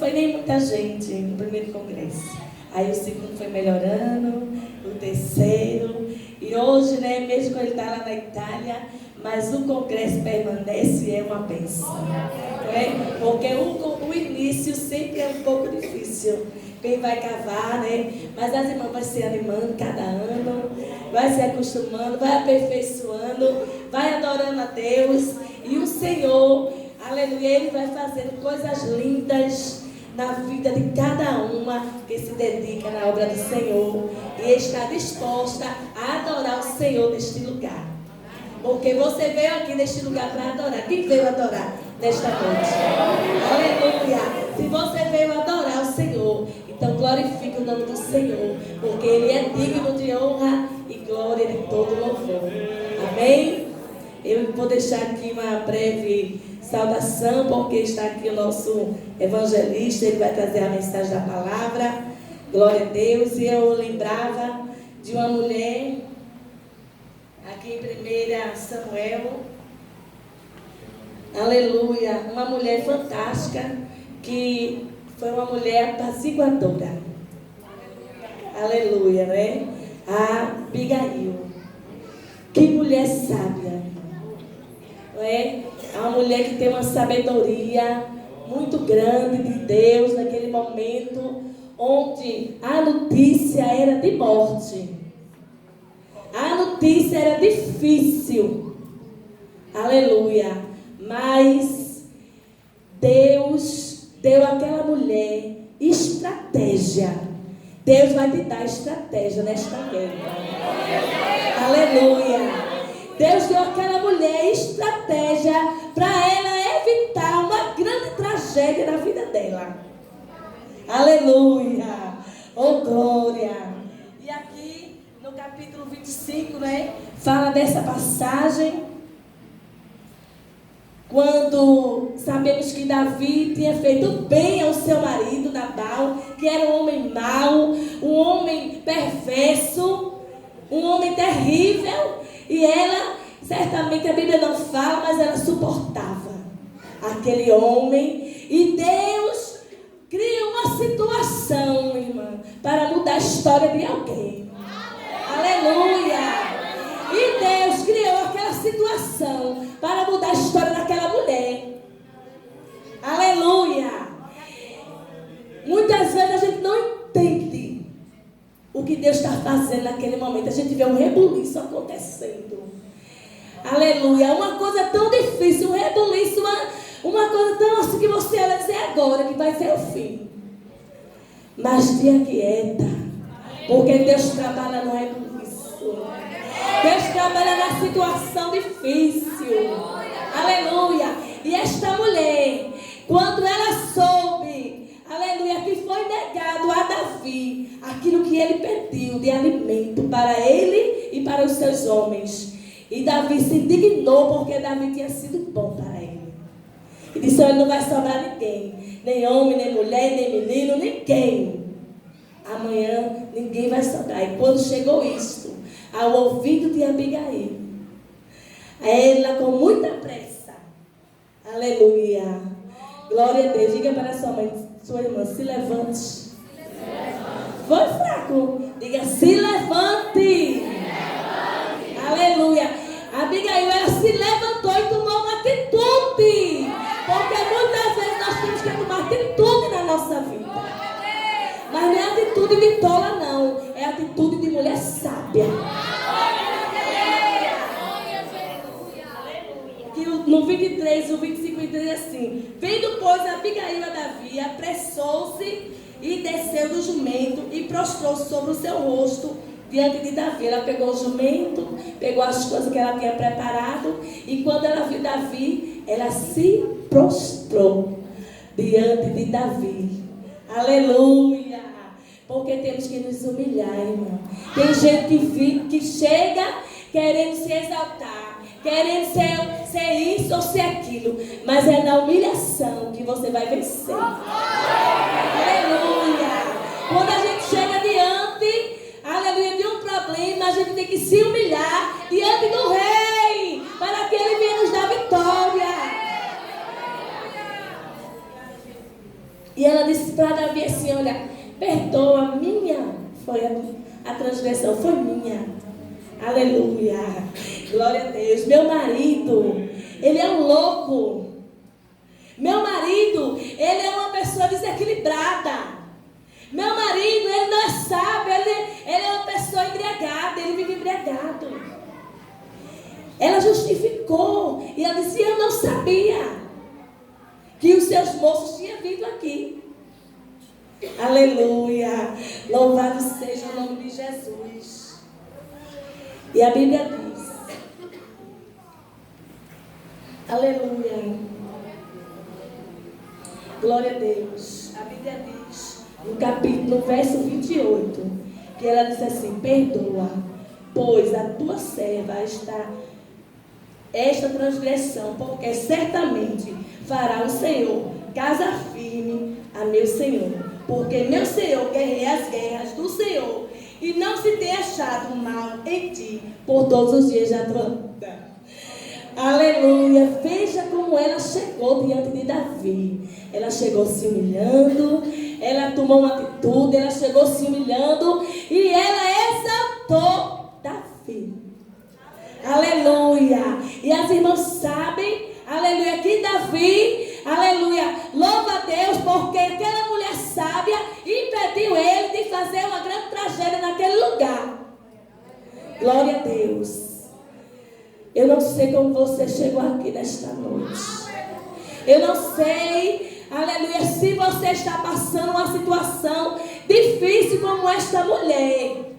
foi nem muita gente no primeiro congresso. Aí o segundo foi melhorando, o terceiro. E hoje, né, mesmo quando ele está lá na Itália, mas o congresso permanece e é uma bênção. Né? Porque o início sempre é um pouco difícil. Quem vai cavar, né? Mas as irmãs vão se animando cada ano, vai se acostumando, vai aperfeiçoando, vai adorando a Deus. E o Senhor, aleluia, Ele vai fazendo coisas lindas na vida de cada uma que se dedica na obra do Senhor e está disposta a adorar o Senhor neste lugar. Porque você veio aqui neste lugar para adorar. Quem veio adorar nesta noite? Aleluia! Se você veio adorar o Senhor, então glorifique o nome do Senhor, porque Ele é digno de honra e glória de todo louvor. Amém? Eu vou deixar aqui uma breve saudação, porque está aqui o nosso evangelista, ele vai trazer a mensagem da palavra. Glória a Deus. E eu lembrava de uma mulher, aqui em 1 Samuel, aleluia, uma mulher fantástica, que foi uma mulher apaziguadora. Aleluia, né? A Abigail. Que mulher sábia. Não é? É uma mulher que tem uma sabedoria muito grande de Deus naquele momento onde a notícia era de morte. A notícia era difícil. Aleluia. Mas Deus deu àquela mulher estratégia. Deus vai te dar estratégia nesta guerra. Aleluia. Deus deu àquela mulher estratégia para ela evitar uma grande tragédia na vida dela. Aleluia. Oh, glória. E aqui no capítulo 25, né, fala dessa passagem. Quando sabemos que Davi tinha feito bem ao seu marido Nabal, que era um homem mau, um homem perverso, um homem terrível. E ela, certamente a Bíblia não fala, mas ela suportava aquele homem. E Deus cria uma situação, irmã, para mudar a história de alguém. Aleluia! E Deus criou aquela situação para mudar a história daquela mulher. Aleluia! Muitas vezes a gente não entende o que Deus está fazendo naquele momento. A gente vê um rebuliço acontecendo. Aleluia! Uma coisa tão difícil, um rebuliço, uma coisa tão assim que você vai dizer agora que vai ser o fim. Mas te aquieta, porque Deus trabalha no rebuliço. Deus trabalha na situação difícil. Aleluia! E esta mulher, quando ela soube, aleluia, que foi negado a Davi aquilo que ele pediu de alimento para ele e para os seus homens. E Davi se indignou porque Davi tinha sido bom para ele. E disse: olha, não vai sobrar ninguém, nem homem, nem mulher, nem menino, ninguém. Amanhã ninguém vai sobrar. E quando chegou isto ao ouvido de Abigail, ela com muita pressa, aleluia, glória a Deus, diga para sua mãe, sua irmã, se levante. Foi fraco. Diga: se levante. Aleluia. Abigail, ela se levantou e tomou uma atitude. Porque muitas vezes nós temos que tomar atitude na nossa vida. Mas não é atitude de tola, não. É atitude de mulher sábia. Que no 23, o 25 diz assim: vendo, pois, Abigail a Davi, apressou-se e desceu do jumento e prostrou-se sobre o seu rosto diante de Davi. Ela pegou o jumento, pegou as coisas que ela tinha preparado, e quando ela viu Davi, ela se prostrou diante de Davi. Aleluia! Porque temos que nos humilhar, irmão. Tem gente que chega querendo se exaltar, querendo ser isso ou ser aquilo, mas é na humilhação que você vai vencer. Aleluia! Quando a gente chega diante, aleluia, de um problema, a gente tem que se humilhar diante do Rei, para que Ele venha nos dar vitória. E ela disse disse para Davi assim, olha, perdoa, foi a transgressão, foi minha. Aleluia. Glória a Deus. Meu marido, ele é um louco. Meu marido, ele é uma pessoa desequilibrada. Meu marido, ele não é sábio, ele é uma pessoa embriagada, ele vive embriagado. Ela justificou e ela disse, eu não sabia que os seus moços tinham vindo aqui. Aleluia. Louvado seja o nome de Jesus. E a Bíblia diz, aleluia, glória a Deus. A Bíblia diz, no verso 28, que ela diz assim, perdoa, pois a tua serva está esta transgressão, porque certamente fará o Senhor casa firme a meu Senhor, porque meu Senhor guerreia as guerras do Senhor, e não se tem achado mal em ti por todos os dias da tua vida. Aleluia. Veja como ela chegou diante de Davi. Ela chegou se humilhando, ela tomou uma atitude, ela chegou se humilhando e ela exaltou Davi. Aleluia. E as irmãs sabem, aleluia, que Davi, aleluia, louva a Deus, porque aquela mulher sábia impediu ele de fazer uma grande tragédia naquele lugar. Glória a Deus. Eu não sei como você chegou aqui nesta noite. Eu não sei, aleluia, se você está passando uma situação difícil como esta mulher.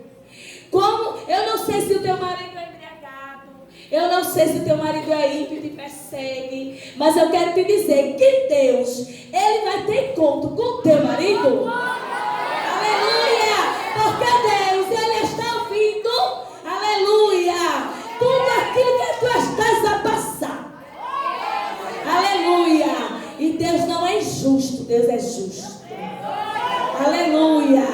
Eu não sei se o teu marido é embriagado. Eu não sei se o teu marido é ímpio e te persegue. Mas eu quero te dizer que Deus, Ele vai ter encontro com o teu marido. Aleluia! Porque Deus, Ele está ouvindo, aleluia, tudo aquilo que tu estás a passar. Aleluia! E Deus não é injusto, Deus é justo. Aleluia!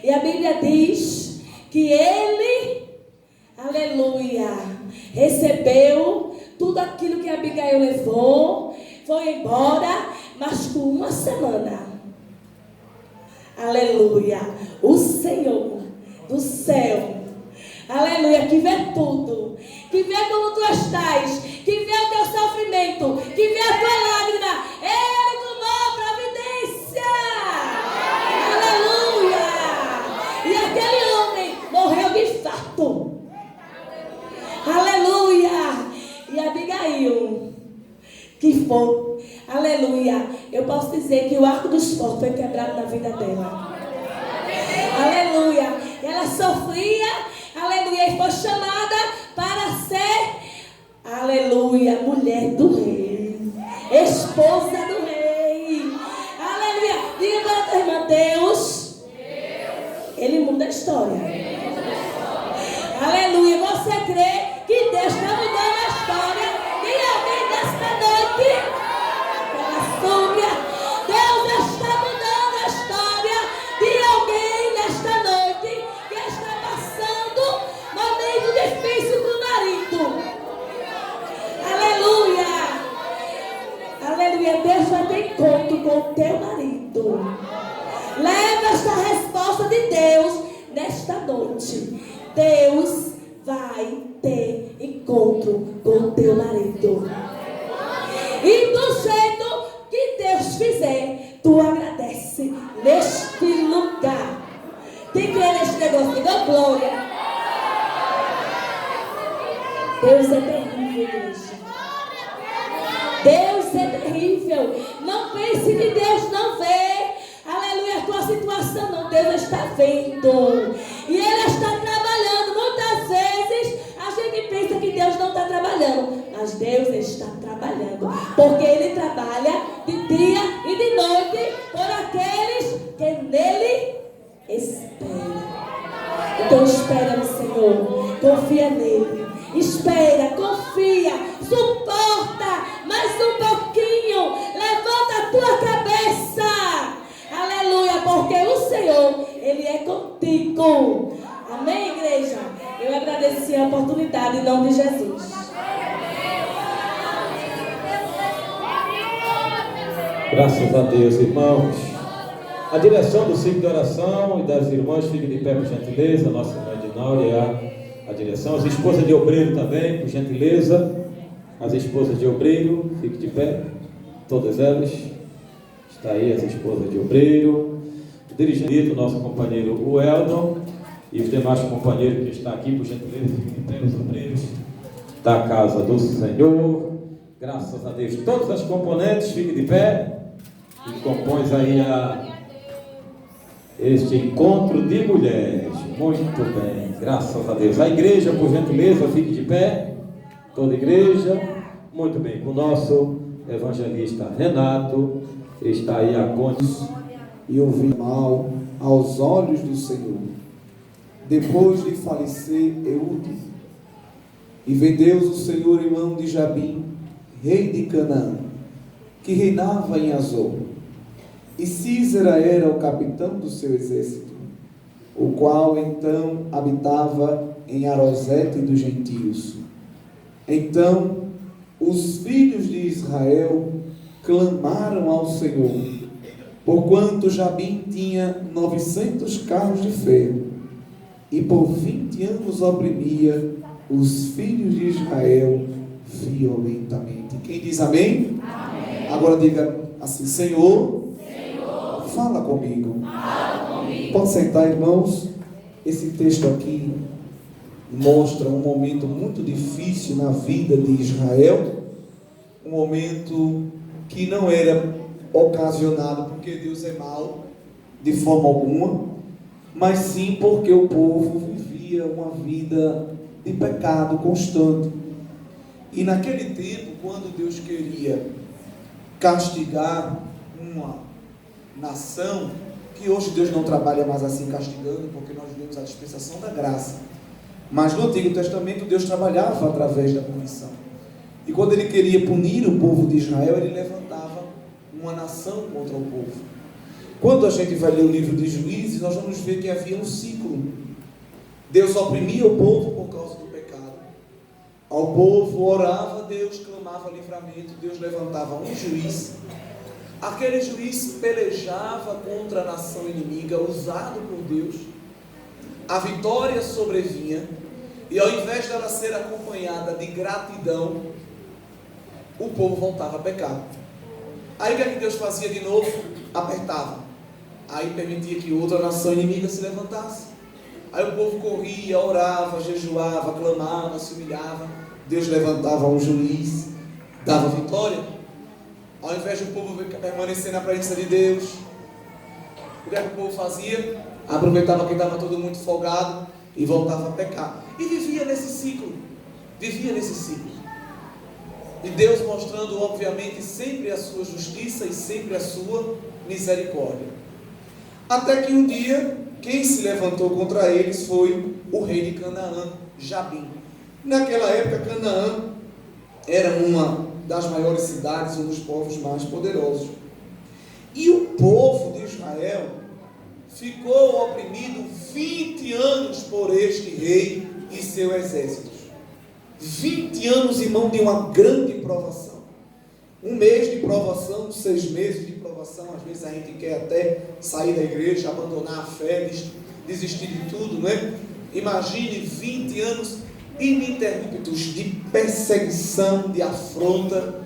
E a Bíblia diz que Ele, aleluia, recebeu tudo aquilo que Abigail levou, foi embora, mas por uma semana, aleluia, o Senhor do céu, aleluia, que vê tudo, que vê como tu estás, que vê o teu sofrimento, que vê a tua lágrima, Ele tomou providência, aleluia, e aquele homem morreu de infarto, aleluia, e Abigail, que foi, aleluia, eu posso dizer que o arco dos fortes foi quebrado na vida dela, aleluia, ela sofria, aleluia, e foi chamada para ser, aleluia, mulher do rei, esposa do rei, aleluia, diga para a tua irmã, Deus, Ele muda a história, aleluia, você crê que Deus está mudando a história de alguém desta noite? Deus está mudando a história de alguém nesta noite que está passando momento difícil com o marido. Aleluia. Aleluia. Deus vai ter encontro com o teu marido. Leva esta resposta de Deus nesta noite. Deus vai ter encontro com o teu marido. E do jeito que Deus fizer, tu agradece neste lugar. Quem crê neste negócio? Diga glória. Deus é terrível, igreja. Deus é terrível. Não pense que Deus não vê, aleluia, a tua situação. Não, Deus está vendo. E Ele está trabalhando. Muitas vezes a gente pensa que Deus não está trabalhando, mas Deus está trabalhando, porque Ele trabalha de dia e de noite por aqueles que nele esperam. Então espera no Senhor, confia nele, espera, confia, suporta mais um pouquinho, levanta a tua cabeça, aleluia, porque o Senhor, Ele é contigo. Amém, igreja? Eu agradeci a oportunidade em nome de Jesus. Graças a Deus, irmãos. A direção do ciclo de oração e das irmãs, fiquem de pé, por gentileza. Nossa irmã Edinaure é a direção. As esposas de obreiro também, por gentileza. As esposas de obreiro, fiquem de pé, todas elas. Está aí as esposas de obreiro. O dirigente, o nosso companheiro o Eldon, e os demais companheiros que estão aqui, por gentileza, fiquem de pé, os obreiros da casa do Senhor. Graças a Deus. Todas as componentes, fiquem de pé. E compões aí este encontro de mulheres. Muito bem, graças a Deus. A igreja, por gentileza, fique de pé. Toda a igreja. Muito bem, o nosso evangelista Renato está aí a condição. E ouvi mal aos olhos do Senhor, depois de falecer Eude. E vendeu o Senhor em mão de Jabim, rei de Canaã, que reinava em Azor. E Císera era o capitão do seu exército, o qual então habitava em Arosete dos gentios. Então os filhos de Israel clamaram ao Senhor, porquanto Jabim tinha 900 carros de ferro, e por 20 anos oprimia os filhos de Israel violentamente. Quem diz amém? Amém. Agora diga assim: Senhor, fala comigo. Pode sentar, irmãos. Esse texto aqui mostra um momento muito difícil na vida de Israel, um momento que não era ocasionado porque Deus é mau de forma alguma, mas sim porque o povo vivia uma vida de pecado constante. E naquele tempo, quando Deus queria castigar uma nação, que hoje Deus não trabalha mais assim castigando, porque nós vivemos a dispensação da graça, mas no Antigo Testamento Deus trabalhava através da punição. E quando Ele queria punir o povo de Israel, Ele levantava uma nação contra o povo. Quando a gente vai ler o livro de Juízes, nós vamos ver que havia um ciclo. Deus oprimia o povo por causa do pecado. Ao povo orava a Deus, clamava livramento, Deus levantava um juiz. Aquele juiz pelejava contra a nação inimiga, usado por Deus. A vitória sobrevinha, e ao invés dela ser acompanhada de gratidão, o povo voltava a pecar. Aí o que é que Deus fazia de novo? Apertava. Aí permitia que outra nação inimiga se levantasse. Aí o povo corria, orava, jejuava, clamava, se humilhava. Deus levantava um juiz, dava vitória. Ao invés do povo permanecer na presença de Deus, o que é que o povo fazia? Aproveitava que estava todo mundo folgado e voltava a pecar. E vivia nesse ciclo. E Deus mostrando, obviamente, sempre a sua justiça e sempre a sua misericórdia. Até que um dia, quem se levantou contra eles foi o rei de Canaã, Jabim. Naquela época, Canaã era uma das maiores cidades, um dos povos mais poderosos. E o povo de Israel ficou oprimido 20 anos por este rei e seu exército. 20 anos em mão de uma grande provação. Um mês de provação, 6 meses de provação. Às vezes a gente quer até sair da igreja, abandonar a fé, desistir de tudo, não é? Imagine 20 anos ininterruptos de perseguição, de afronta.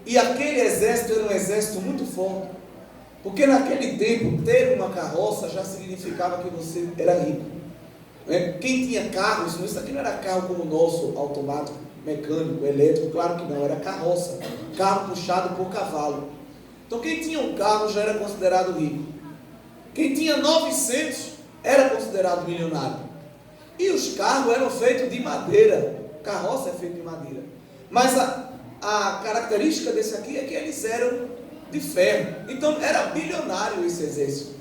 E aquele exército era um exército muito forte, porque naquele tempo ter uma carroça já significava que você era rico. Quem tinha carros, isso aqui não era carro como o nosso, automático, mecânico, elétrico, claro que não, era carroça, carro puxado por cavalo. Então quem tinha um carro já era considerado rico. Quem tinha 900 era considerado milionário. E os carros eram feitos de madeira, carroça é feita de madeira. Mas a característica desse aqui é que eles eram de ferro. Então era bilionário esse exército.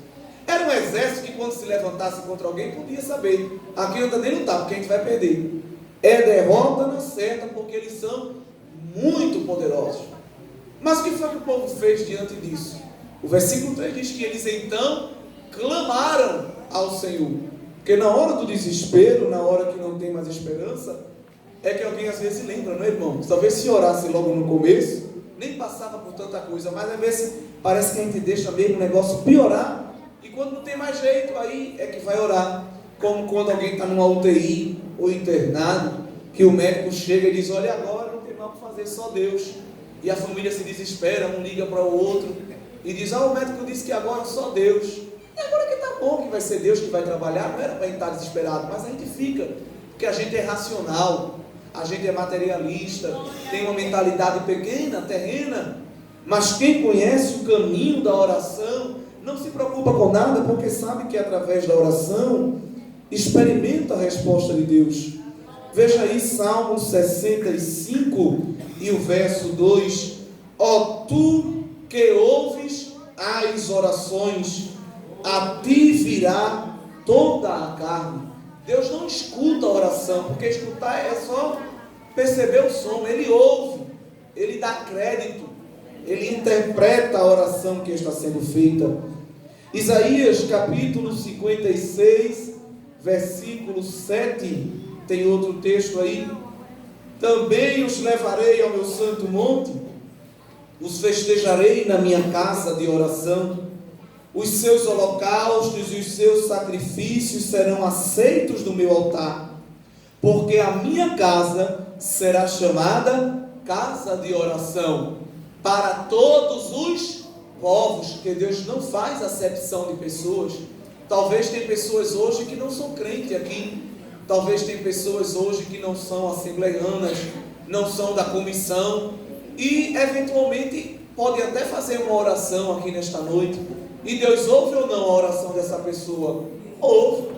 Era um exército que quando se levantasse contra alguém, podia saber, aqui eu também não está, porque a gente vai perder. É derrota na certa, porque eles são muito poderosos. Mas o que foi que o povo fez diante disso? O versículo 3 diz que eles então clamaram ao Senhor. Porque na hora do desespero, na hora que não tem mais esperança, é que alguém às vezes lembra, não é, irmão? Talvez se orasse logo no começo, nem passava por tanta coisa, mas às vezes parece que a gente deixa mesmo o negócio piorar mais jeito, aí é que vai orar. Como quando alguém está numa UTI ou internado, que o médico chega e diz: olha, agora não tem mais o que fazer, só Deus. E a família se desespera, um liga para o outro e diz: o médico disse que agora só Deus. E agora que está bom, que vai ser Deus que vai trabalhar, não era para a gente estar desesperado, mas a gente fica, porque a gente é racional, a gente é materialista, tem uma mentalidade pequena, terrena. Mas quem conhece o caminho da oração não se preocupa com nada, porque sabe que através da oração experimenta a resposta de Deus. Veja aí Salmo 65 e o verso 2: ó tu que ouves as orações, a ti virá toda a carne. Deus não escuta a oração, porque escutar é só perceber o som. Ele ouve, ele dá crédito, ele interpreta a oração que está sendo feita. Isaías capítulo 56, versículo 7, tem outro texto aí: também os levarei ao meu santo monte, os festejarei na minha casa de oração, os seus holocaustos e os seus sacrifícios serão aceitos no meu altar, porque a minha casa será chamada casa de oração para todos os povos, porque Deus não faz acepção de pessoas. Talvez tem pessoas hoje que não são crentes aqui, talvez tem pessoas hoje que não são assembleianas, não são da comissão, e eventualmente pode até fazer uma oração aqui nesta noite, e Deus ouve ou não a oração dessa pessoa? Ouve.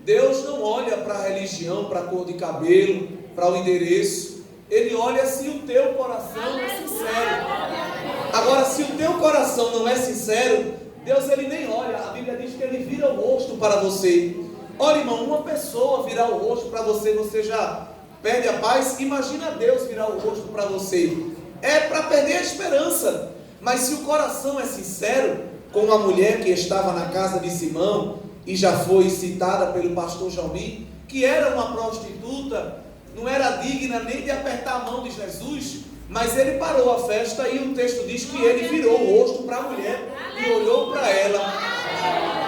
Deus não olha para a religião, para a cor de cabelo, para o endereço. Ele olha se o teu coração é sincero. Agora, se o teu coração não é sincero, Deus ele nem olha. A Bíblia diz que ele vira o rosto para você. Olha, irmão, uma pessoa virar o rosto para você, você já perde a paz. Imagina Deus virar o rosto para você. É para perder a esperança. Mas se o coração é sincero, como a mulher que estava na casa de Simão e já foi citada pelo pastor Jalmi, que era uma prostituta, não era digna nem de apertar a mão de Jesus, mas ele parou a festa e o texto diz que ele virou o rosto para a mulher e olhou para ela.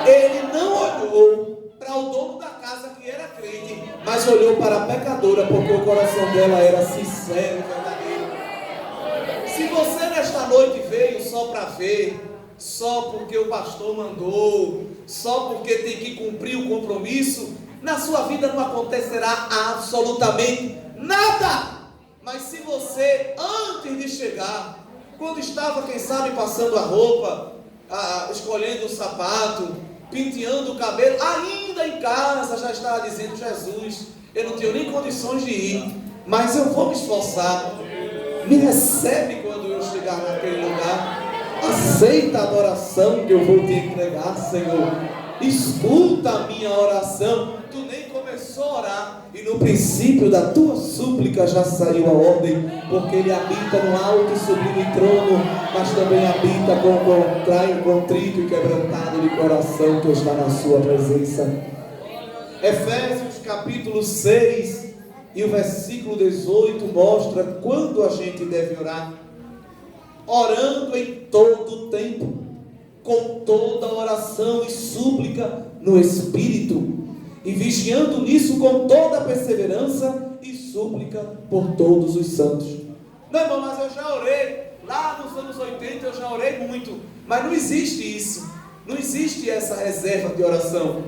Ele não olhou para o dono da casa que era crente, mas olhou para a pecadora, porque o coração dela era sincero e verdadeiro. Se você nesta noite veio só para ver, só porque o pastor mandou, só porque tem que cumprir o compromisso, na sua vida não acontecerá absolutamente nada. Mas se você, antes de chegar, quando estava, quem sabe, passando a roupa, escolhendo o sapato, penteando o cabelo, ainda em casa já estava dizendo: Jesus, eu não tenho nem condições de ir, mas eu vou me esforçar, me recebe quando eu chegar naquele lugar, aceita a adoração que eu vou te entregar, Senhor, escuta a minha oração. Tu nem começou a orar e no princípio da tua súplica já saiu a ordem, porque Ele habita no alto e sublime trono, mas também habita com o contrito e quebrantado de coração que está na sua presença. Efésios capítulo 6 e o versículo 18 mostra quando a gente deve orar: orando em todo o tempo, com toda oração e súplica no Espírito, e vigiando nisso com toda perseverança e súplica por todos os santos. Não, irmão, mas eu já orei, lá nos anos 80 eu já orei muito, mas não existe isso, não existe essa reserva de oração.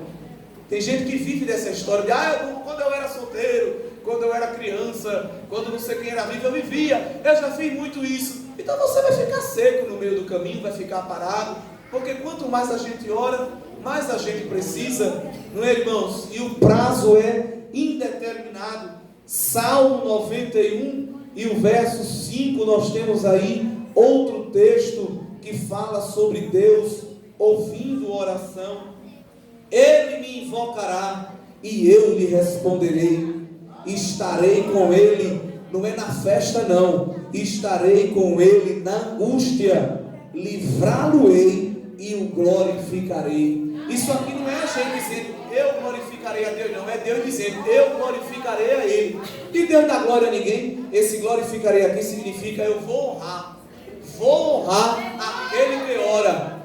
Tem gente que vive dessa história de: quando eu era solteiro, quando eu era criança, quando não sei quem era vivo, eu vivia, eu já fiz muito isso. Então você vai ficar seco no meio do caminho, vai ficar parado, porque quanto mais a gente ora, mais a gente precisa, não é, irmãos? E o prazo é indeterminado. Salmo 91 e o verso 5, nós temos aí outro texto que fala sobre Deus ouvindo oração. Ele me invocará e eu lhe responderei, estarei com ele, não é na festa não, estarei com ele na angústia, livrá-lo-ei e o glorificarei. Isso aqui não é a gente dizendo eu glorificarei a Deus, não, é Deus dizendo eu glorificarei a Ele. E Deus dá glória a ninguém. Esse glorificarei aqui significa eu vou honrar aquele que ora.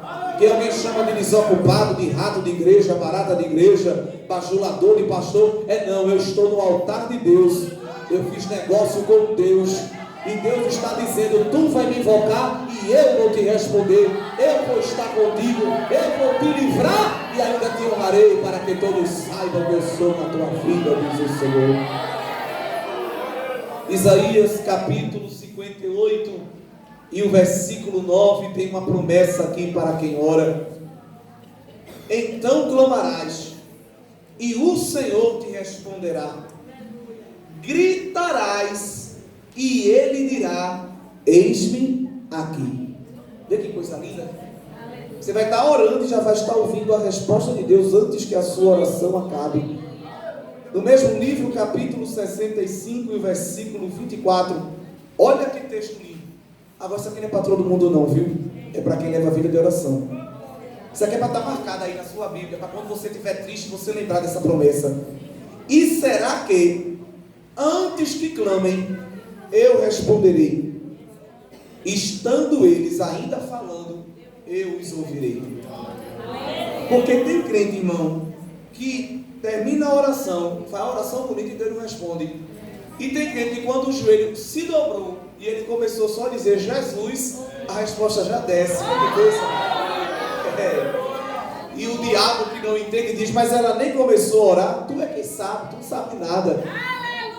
que alguém chama de desocupado, de rato de igreja, barata de igreja, bajulador de pastor. Não, eu estou no altar de Deus. Eu fiz negócio com Deus. E Deus está dizendo: tu vai me invocar e eu vou te responder. Eu vou estar contigo, eu vou te livrar e ainda te honrarei, para que todos saibam que eu sou na tua vida, diz o Senhor. Isaías capítulo 58 e o versículo 9 tem uma promessa aqui para quem ora. Então clamarás e o Senhor te responderá. Gritarás e Ele dirá: eis-me aqui. Vê que coisa linda. Você vai estar orando e já vai estar ouvindo a resposta de Deus antes que a sua oração acabe. No mesmo livro, capítulo 65 e o versículo 24. Olha que texto lindo. Agora isso aqui não é para todo mundo não, viu? É para quem leva a vida de oração. Isso aqui é para estar marcado aí na sua Bíblia, para quando você estiver triste, você lembrar dessa promessa. E será que, antes que clamem, eu responderei. Estando eles ainda falando, eu os ouvirei. Porque tem crente, irmão, que termina a oração, faz a oração bonita e Deus não responde. E tem crente que quando o joelho se dobrou e ele começou só a dizer Jesus, a resposta já desce. Que coisa. E o diabo que não entende diz: mas ela nem começou a orar. Tu é quem sabe, tu não sabe nada.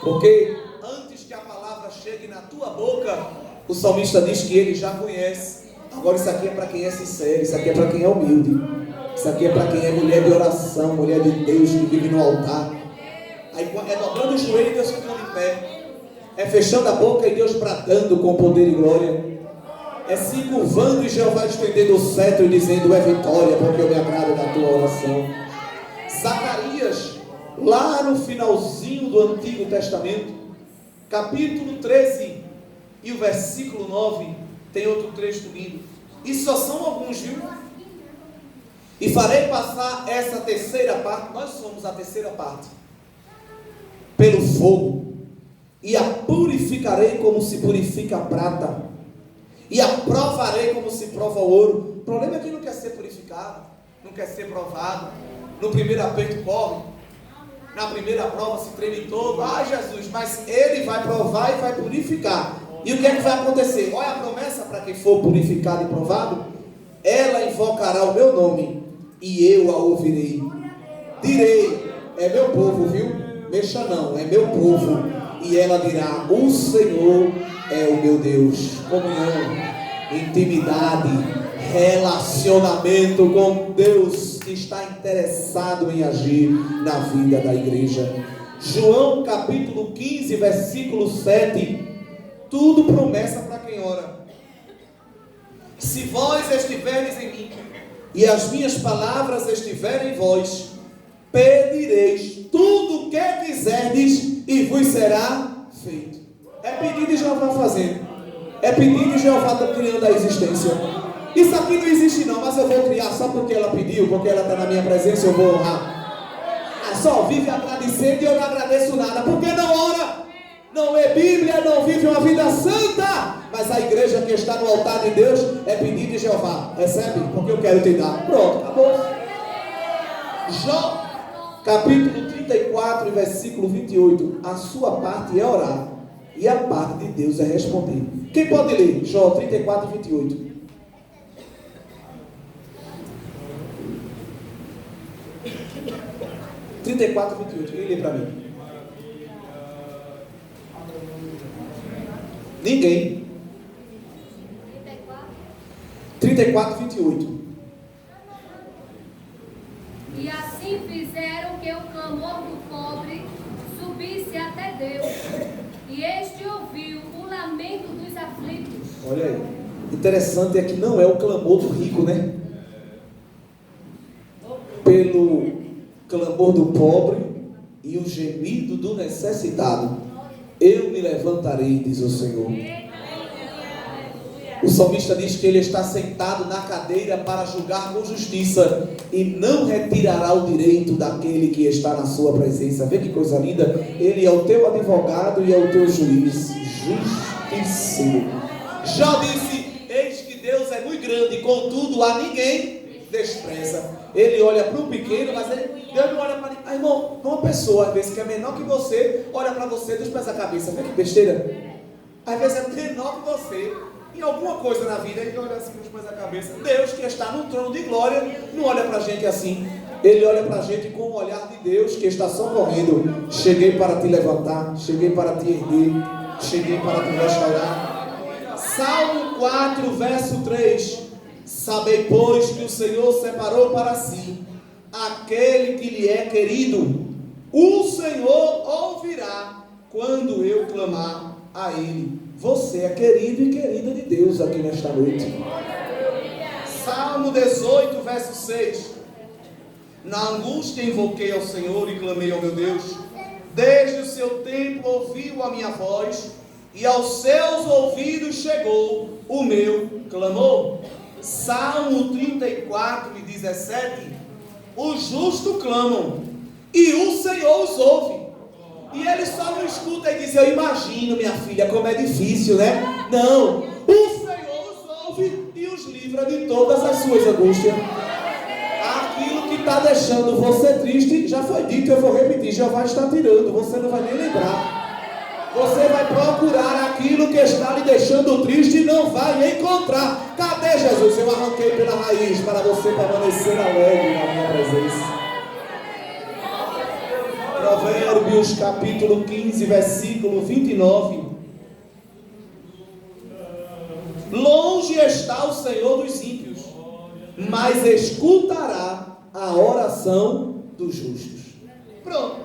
Porque antes que a palavra chegue na tua boca, o salmista diz que ele já conhece. Agora isso aqui é para quem é sincero, isso aqui é para quem é humilde, isso aqui é para quem é mulher de oração, mulher de Deus, que vive no altar. Aí é dobrando o joelho e Deus ficando em pé, é fechando a boca e Deus bradando com poder e glória, é se curvando e Jeová estendendo o cetro e dizendo: é vitória, porque eu me agrado da tua oração. Zacarias, lá no finalzinho do Antigo Testamento, capítulo 13 e o versículo 9, tem outro trecho lindo. E só são alguns, viu? E farei passar essa terceira parte, nós somos a terceira parte, pelo fogo, e a purificarei como se purifica a prata, e a provarei como se prova o ouro. O problema é que não quer ser purificado, não quer ser provado. No primeiro aperto corre, na primeira prova se treme todo. Ah, Jesus, mas Ele vai provar e vai purificar. E o que é que vai acontecer? Olha a promessa para quem for purificado e provado: ela invocará o meu nome e eu a ouvirei. Direi: é meu povo, viu? Mexa não, é meu povo. E ela dirá: o Senhor é o meu Deus. Comunhão, intimidade, relacionamento com Deus que está interessado em agir na vida da igreja. João capítulo 15, versículo 7. Tudo promessa para quem ora. Se vós estiveres em mim e as minhas palavras estiverem em vós, pedireis tudo o que quiserdes e vos será feito. É pedir de Jeová fazendo. É pedir de Jeová criando a existência. Isso aqui não existe não, mas eu vou criar só porque ela pediu, porque ela está na minha presença, eu vou honrar. Só vive agradecendo e eu não agradeço nada. Porque não ora, não é Bíblia, não vive uma vida santa. Mas a igreja que está no altar de Deus é pedir de Jeová. Recebe, porque eu quero te dar. Pronto, acabou. Jó capítulo 34, versículo 28. A sua parte é orar e a parte de Deus é responder. Quem pode ler? Jó 34, 28. Quem lê para mim? Ninguém. 34, 28. E assim fizeram que o clamor do pobre subisse até Deus, e este ouviu o lamento dos aflitos. Olha aí, interessante é que não é o clamor do rico, né? Pelo clamor do pobre e o gemido do necessitado, eu me levantarei, diz o Senhor. O salmista diz que ele está sentado na cadeira para julgar com justiça e não retirará o direito daquele que está na sua presença. Vê que coisa linda. Ele é o teu advogado e é o teu juiz. Justíssimo. Jó disse: eis que Deus é muito grande, contudo a ninguém despreza. Ele olha para o pequeno, mas Deus não olha para ele. Ah, irmão, uma pessoa, às vezes, que é menor que você, olha para você dos pés à cabeça. Vê que besteira. Às vezes é menor que você, em alguma coisa na vida, ele olha assim dos pés à cabeça. Deus, que está no trono de glória, não olha para a gente assim. Ele olha para a gente com o olhar de Deus, que está socorrendo. Cheguei para te levantar, cheguei para te erguer, cheguei para te restaurar. Salmo 4, verso 3. Sabei, pois, que o Senhor separou para si aquele que lhe é querido. O Senhor ouvirá quando eu clamar a Ele. Você é querido e querida de Deus aqui nesta noite. Salmo 18, verso 6. Na angústia invoquei ao Senhor e clamei ao meu Deus. Desde o seu templo ouviu a minha voz, e aos seus ouvidos chegou o meu clamor. Salmo 34 e 17. Os justos clamam, e o Senhor os ouve. E ele só não escuta e diz: eu imagino, minha filha, como é difícil, né? Não, o Senhor os ouve e os livra de todas as suas angústias. Aquilo que está deixando você triste, já foi dito, eu vou repetir, já vai estar tirando, você não vai nem lembrar. Você vai procurar aquilo que está lhe deixando triste e não vai encontrar. Cadê Jesus? Eu arranquei pela raiz para você permanecer alegre na minha presença. Provérbios capítulo 15, versículo 29. Longe está o Senhor dos ímpios, mas escutará a oração dos justos. Pronto.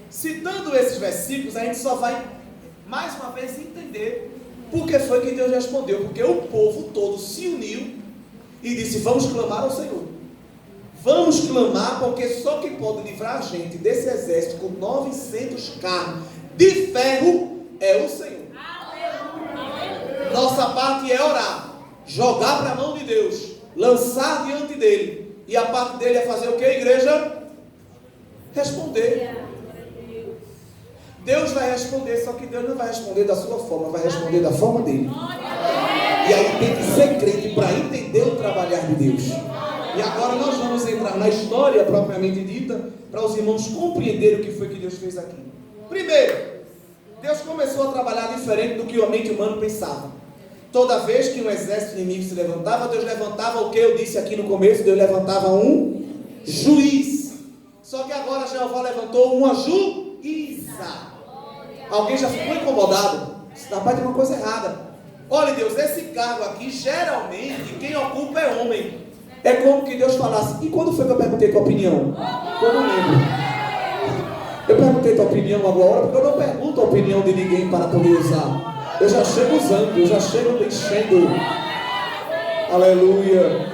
Citando esses versículos, a gente só vai mais uma vez entender por que foi que Deus respondeu. Porque o povo todo se uniu e disse: vamos clamar ao Senhor. Vamos clamar, porque só quem pode livrar a gente desse exército com 900 carros de ferro é o Senhor. Nossa parte é orar, jogar para a mão de Deus, lançar diante dele. E a parte dele é fazer o que, igreja? Responder. Deus vai responder, só que Deus não vai responder da sua forma, vai responder da forma dele. E aí tem que ser crente para entender o trabalhar de Deus. E agora nós vamos entrar na história propriamente dita, para os irmãos compreenderem o que foi que Deus fez aqui. Primeiro, Deus começou a trabalhar diferente do que a mente humana pensava. Toda vez que um exército inimigo se levantava, Deus levantava o que eu disse aqui no começo, Deus levantava um juiz. Só que agora Jeová levantou uma juíza. Alguém já ficou incomodado? Rapaz, tem uma coisa errada. Olha, Deus, esse cargo aqui, geralmente, quem ocupa é homem. É como que Deus falasse: e quando foi que eu perguntei tua opinião? Eu não lembro. Eu perguntei tua opinião agora, porque eu não pergunto a opinião de ninguém para poder usar. Eu já chego usando, eu já chego enchendo. Aleluia.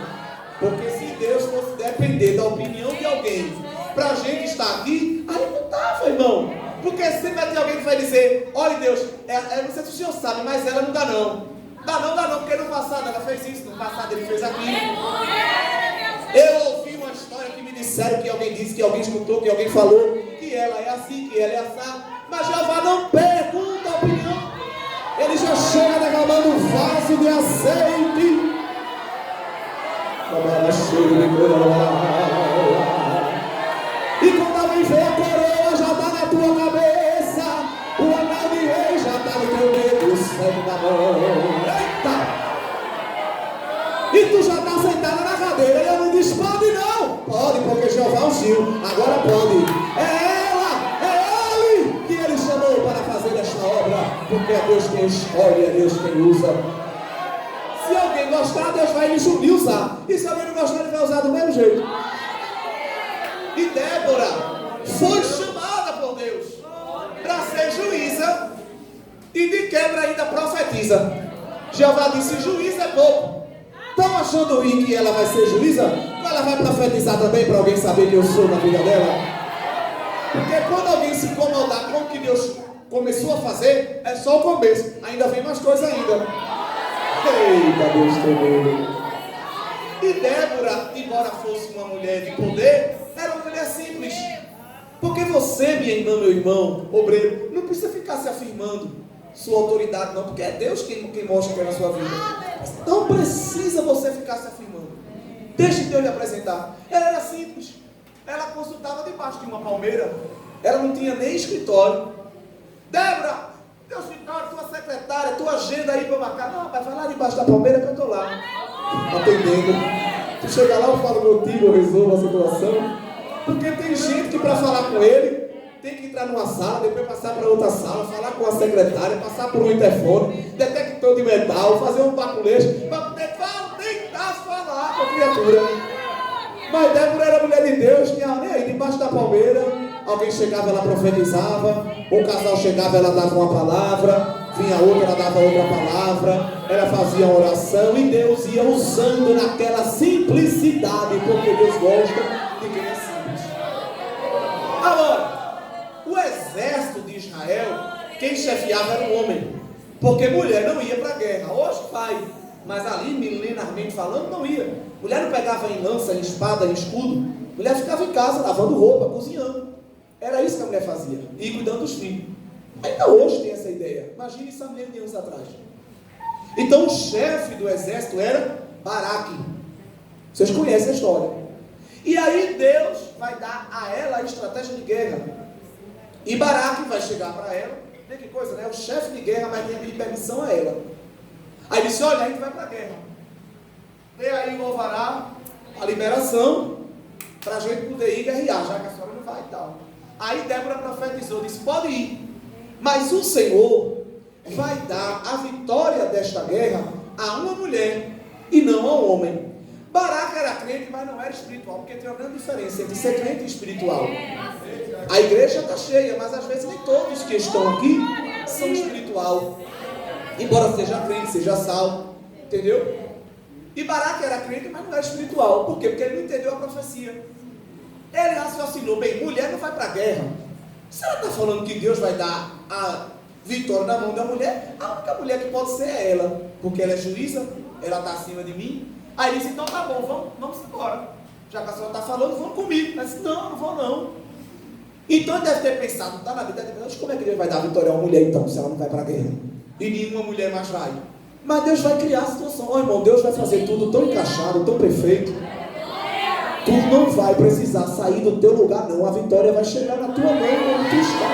Porque se Deus fosse depender da opinião de alguém para a gente estar aqui, aí não estava, irmão. Porque sempre vai ter alguém que vai dizer: olha, Deus, não sei se o senhor sabe, mas ela não dá não. Dá não, porque no passado ela fez isso, no passado ele fez aquilo. Eu ouvi uma história que me disseram, que alguém disse, que alguém escutou, que alguém falou, que ela é assim, que ela é assada. Mas Jeová não pergunta a opinião. Ele já chega derramando um vaso de azeite. E quando alguém vê a coroa, já está na tua cabeça. O anel de rei já está no teu dedo, o cego da mão. Eita! E tu já está sentada na cadeira. E ele diz: pode não. Pode, porque Jeová ungiu. Agora pode. É ele que ele chamou para fazer esta obra. Porque é Deus quem escolhe, é Deus quem usa. Se alguém gostar, Deus vai lhe usar. E se alguém não gostar, ele vai usar do mesmo jeito. E Débora foi chamada por Deus para ser juíza e de quebra ainda profetiza. Jeová disse: juíza é pouco. Estão achando ruim que ela vai ser juíza? Ela vai profetizar também para alguém saber que eu sou na vida dela? Porque quando alguém se incomodar com o que Deus começou a fazer, é só o começo. Ainda vem mais coisa ainda. Eita, Deus tremendo. E Débora, embora fosse uma mulher de poder, era uma mulher simples. Porque você, minha irmã, meu irmão, obreiro, não precisa ficar se afirmando sua autoridade não, porque é Deus quem mostra que é na sua vida. Não precisa você ficar se afirmando. Deixe Deus lhe apresentar. Ela era simples. Ela consultava debaixo de uma palmeira. Ela não tinha nem escritório. Débora, teu escritório, tua secretária, tua agenda aí para marcar. Não, vai lá debaixo da palmeira que eu estou lá. Atendendo. Tu chega lá, eu falo contigo, eu resolvo a situação. Porque tem gente que para falar com ele tem que entrar numa sala, depois passar para outra sala, falar com a secretária, passar por um interfone, detector de metal, fazer um baculejo, para poder tentar falar com a criatura. Mas Débora era mulher de Deus, tinha nem aí, debaixo da palmeira, alguém chegava, ela profetizava, um casal chegava, ela dava uma palavra, vinha outra, ela dava outra palavra, ela fazia uma oração, e Deus ia usando naquela simplicidade, porque Deus gosta de quem é simples. Agora, o exército de Israel, quem chefiava era um homem, porque mulher não ia para a guerra. Hoje vai, mas ali, milenarmente falando, não ia. Mulher não pegava em lança, em espada, em escudo. Mulher ficava em casa, lavando roupa, cozinhando. Era isso que a mulher fazia, e cuidando dos filhos. Ainda hoje tem essa ideia. Imagine isso há milhares de anos atrás. Então o chefe do exército era Baraque. Vocês conhecem a história. E aí Deus vai dar a ela a estratégia de guerra. E Baraque vai chegar para ela, vê que coisa, né? O chefe de guerra vai pedir permissão a ela. Aí disse, olha, a gente vai para a guerra. Dê aí o alvará, a liberação, para a gente poder ir guerrear, já que a senhora não vai e tal. Aí Débora profetizou, disse, pode ir. Mas o Senhor vai dar a vitória desta guerra a uma mulher e não ao homem. Baraque era crente, mas não era espiritual, porque tem uma grande diferença entre ser crente e espiritual. A igreja está cheia, mas às vezes nem todos que estão aqui são espiritual. Embora seja crente, seja salvo, entendeu? E Baraque era crente, mas não era espiritual. Por quê? Porque ele não entendeu a profecia. Ele raciocinou, bem, mulher não vai para a guerra. Se ela está falando que Deus vai dar a vitória na mão da mulher, a única mulher que pode ser é ela, porque ela é juíza, ela está acima de mim. Aí ele disse, então tá bom, vamos embora. Já que a senhora está falando, vamos comigo. Ela disse, não vou não. Então ele deve ter pensado, está na vida, como é que Deus vai dar a vitória a uma mulher então, se ela não vai para a guerra? E nenhuma mulher mais vai. Mas Deus vai criar a situação. Ó irmão, Deus vai fazer tudo tão encaixado, tão perfeito. Tu não vai precisar sair do teu lugar não. A vitória vai chegar na tua mão, onde tu está.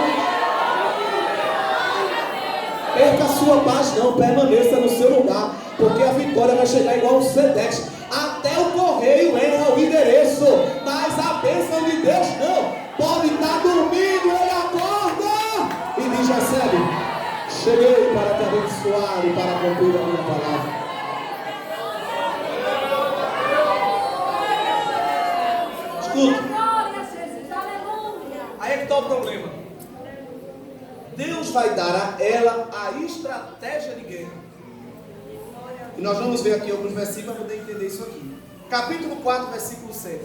Perca a sua paz não, permaneça no seu lugar, porque a vitória vai chegar igual um Sedex. Até o correio erra o endereço, mas a bênção de Deus não. Pode estar dormindo, ele acorda e diz, recebe, cheguei para te abençoar e para cumprir a minha palavra. Escuta. Aí é que está o problema. Deus vai dar a ela a estratégia de guerra. E nós vamos ver aqui alguns versículos para poder entender isso aqui. Capítulo 4, versículo 7.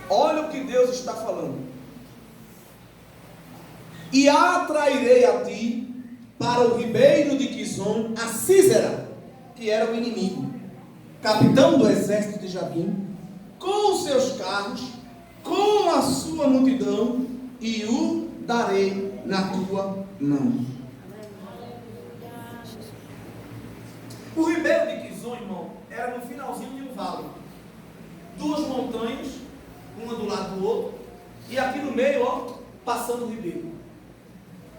Olha o que Deus está falando. E atrairei a ti para o ribeiro de Quizon a Sísera, que era o inimigo, capitão do exército de Jabim, com os seus carros, com a sua multidão, e o darei na tua mão. O ribeiro de Quizon, irmão, era no finalzinho de um vale. Duas montanhas, uma do lado do outro, e aqui no meio, ó, passando o ribeiro.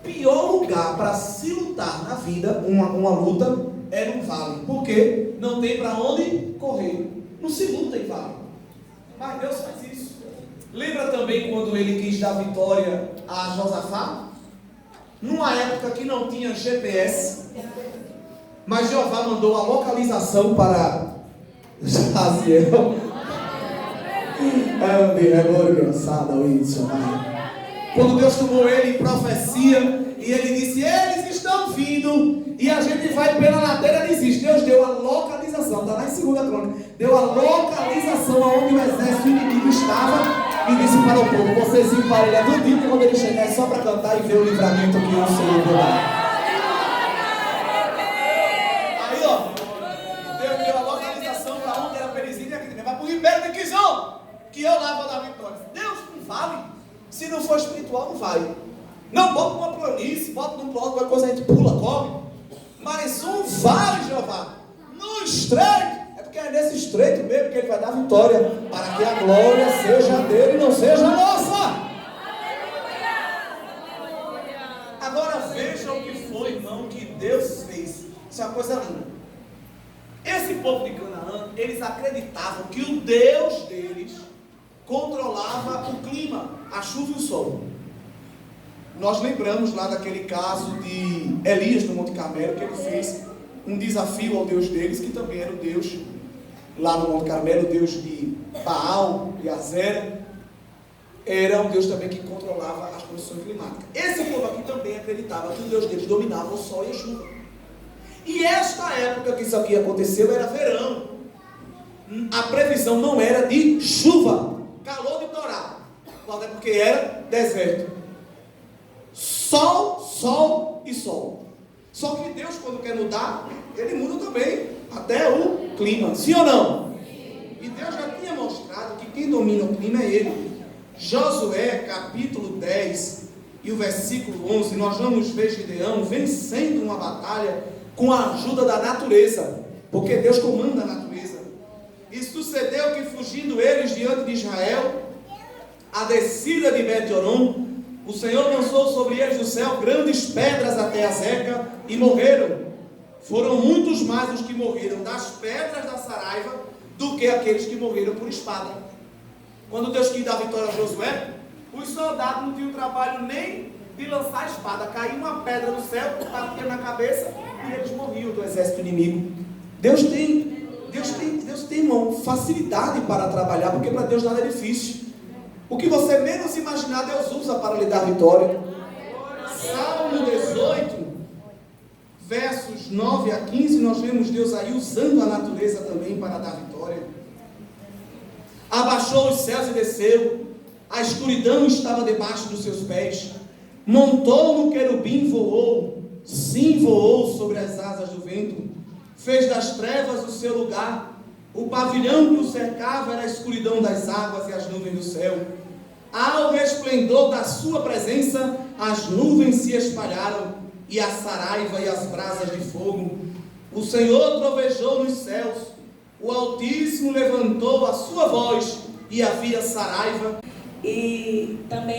Pior lugar para se lutar na vida, uma luta, é no vale. Porque não tem para onde correr. Não se luta em vale. Mas Deus faz isso. Lembra também quando ele quis dar vitória a Josafá? Numa época que não tinha GPS, mas Jeová mandou a localização para Jaziel. Quando Deus tomou ele em profecia, e ele disse, eles estão vindo, e a gente vai pela ladeira de Ziz. Deus deu a localização, está lá em 2 Crônicas, deu a localização aonde o exército inimigo estava, e disse para o povo, vocês emparelham do dia, que quando ele chegar é só para cantar e ver o livramento que o Senhor deu lá. Aí ó, Deus deu a localização para onde era Perizinho, vai para o ribeiro de Quizon, que eu lá vou dar vitória. Deus não vale, se não for espiritual não vai. Não, bota uma planície, bota num plano, qualquer coisa a gente pula, come. Mas um vale, Jeová, no estreito, é porque é nesse estreito mesmo que ele vai dar vitória, para que a glória seja dele e não seja nossa. Agora veja o que foi, irmão, que Deus fez. Isso é uma coisa linda. Esse povo de Canaã, eles acreditavam que o Deus deles controlava o clima, a chuva e o sol. Nós lembramos lá daquele caso de Elias no Monte Carmelo, que ele fez um desafio ao Deus deles, que também era o Deus lá no Monte Carmelo, o Deus de Baal e Azera, era um Deus também que controlava as condições climáticas. Esse povo aqui também acreditava que o Deus deles dominava o sol e a chuva. E esta época que isso aqui aconteceu era verão. A previsão não era de chuva, calor de Torá, até porque era deserto. Sol, sol e sol. Só que Deus, quando quer mudar, Ele muda também até o clima. Sim ou não? E Deus já tinha mostrado que quem domina o clima é Ele. Josué, capítulo 10 e o versículo 11, nós vamos ver Gideão vencendo uma batalha com a ajuda da natureza, porque Deus comanda a natureza. E sucedeu que, fugindo eles diante de Israel, a descida de Bet-Horon, o Senhor lançou sobre eles do céu grandes pedras até a Zeca, e morreram. Foram muitos mais os que morreram das pedras da Saraiva do que aqueles que morreram por espada. Quando Deus quis dar vitória a Josué, os soldados não tinham trabalho nem de lançar a espada. Caiu uma pedra do céu, batia na cabeça e eles morriam do exército inimigo. Deus tem, irmão, facilidade para trabalhar, porque para Deus nada é difícil. O que você menos imaginar, Deus usa para lhe dar vitória. Salmo 18, versos 9 a 15, nós vemos Deus aí usando a natureza também para dar vitória. Abaixou os céus e desceu, a escuridão estava debaixo dos seus pés. Montou no querubim, voou, sim, voou sobre as asas do vento. Fez das trevas o seu lugar. O pavilhão que o cercava era a escuridão das águas e as nuvens do céu. Ao resplendor da sua presença, as nuvens se espalharam, e a saraiva e as brasas de fogo. O Senhor trovejou nos céus, o Altíssimo levantou a sua voz, e havia saraiva. E também